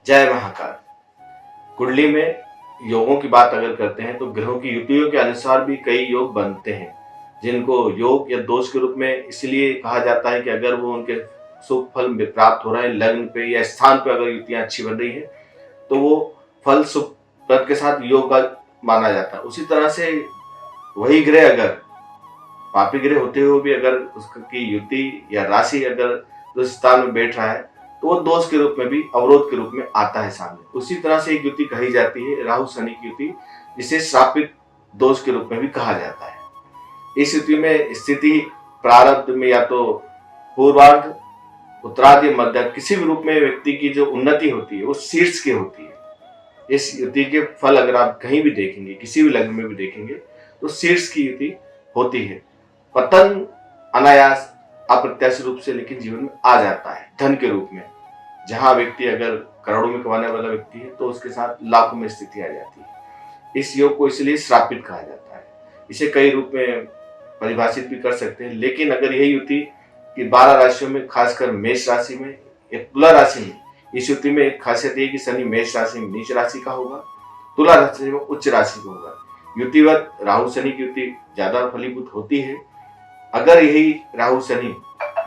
जय महाकाल। कुंडली में योगों की बात अगर करते हैं तो ग्रहों की युतियों के अनुसार भी कई योग बनते हैं, जिनको योग या दोष के रूप में इसलिए कहा जाता है कि अगर वो उनके शुभ फल में प्राप्त हो रहे हैं, लग्न पे या स्थान पे अगर युतियां अच्छी बन रही हैं तो वो फल शुभ फल के साथ योग का माना जाता है। उसी तरह से वही ग्रह अगर पापी ग्रह होते हुए भी अगर उसकी युति या राशि अगर उस स्थान में बैठ रहा है तो वो दोष के रूप में भी, अवरोध के रूप में आता है सामने। उसी तरह से एक युति कही जाती है राहु शनि की युति, जिसे श्रापित दोष के रूप में भी कहा जाता है। इस युति में स्थिति प्रारब्ध में या तो पूर्वार्ध, उत्तरार्ध या मध्य किसी भी रूप में व्यक्ति की जो उन्नति होती है वो शीर्ष की होती है। इस युति के फल अगर आप कहीं भी देखेंगे, किसी भी लग्न में भी देखेंगे तो शीर्ष की युति होती है। पतन अनायास अप्रत्याशित रूप से लेकिन जीवन में आ जाता है धन के रूप में। जहां व्यक्ति अगर करोड़ों में कमाने वाला व्यक्ति है तो उसके साथ लाखों में स्थिति आ जाती है। इस योग को इसलिए श्रापित कहा जाता है। इसे कई रूप में परिभाषित भी कर सकते हैं, लेकिन अगर यही युति कि 12 राशियों में खासकर मेष राशि में या तुला राशि में, इस युति में एक खासियत है कि शनि मेष राशि में नीच राशि का होगा, तुला राशि में उच्च राशि का होगा। युतिवत राहु शनि की युति ज्यादा फलीभूत होती है। अगर यही राहु शनि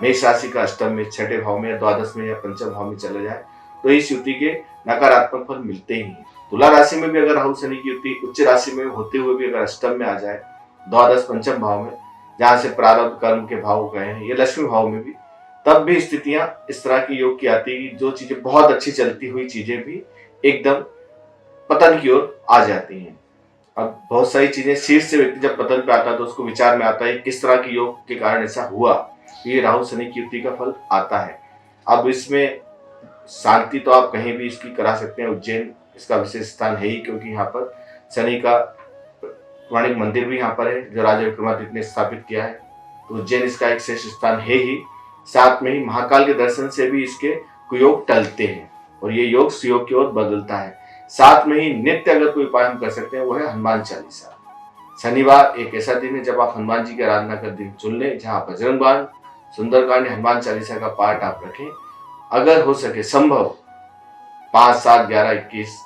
मेष राशि का अष्टम में, छठे भाव में या द्वादश में या पंचम भाव में चले जाए तो इस युति के नकारात्मक फल मिलते ही हैं। तुला राशि में भी अगर राहु शनि की युति उच्च राशि में होते हुए भी अगर अष्टम में आ जाए, द्वादश पंचम भाव में, जहां से प्रारब्ध कर्म के भाव गए हैं, ये लक्ष्मी भाव में भी, तब भी स्थितियां इस तरह की योग की आती है। जो चीजें बहुत अच्छी चलती हुई चीजें भी एकदम पतन की ओर आ जाती हैं। अब बहुत सारी चीजें शीर्ष से व्यक्ति जब पतन पे आता है तो उसको विचार में आता है किस तरह की योग के कारण ऐसा हुआ, ये राहु शनि की युति का फल आता है। अब इसमें शांति तो आप कहीं भी इसकी करा सकते हैं। उज्जैन इसका विशेष स्थान है ही, क्योंकि यहाँ पर शनि का पौराणिक मंदिर भी यहाँ पर है जो राजा विक्रमादित्य ने स्थापित किया है, तो उज्जैन इसका एक श्रेष्ठ स्थान है ही। साथ में ही महाकाल के दर्शन से भी इसके कुयोग टलते हैं और ये योग सुयोग की ओर बदलता है। साथ में ही नित्य अगर कोई उपाय हम कर सकते हैं वो है हनुमान चालीसा। शनिवार एक ऐसा दिन है जब आप हनुमान जी की आराधना का दिन चुन लें, जहां बजरंग बाण, सुंदरकांड, हनुमान चालीसा का पाठ आप रखें। अगर हो सके संभव 5, 7, 11, 21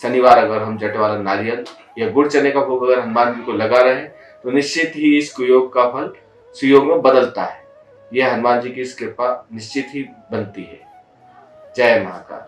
शनिवार अगर हम जटे वाला नारियल या गुड़ चने का भोग अगर हनुमान जी को लगा रहे हैं तो निश्चित ही इस कुयोग का फल सुयोग में बदलता है। यह हनुमान जी की इस कृपा निश्चित ही बनती है। जय महाकाल।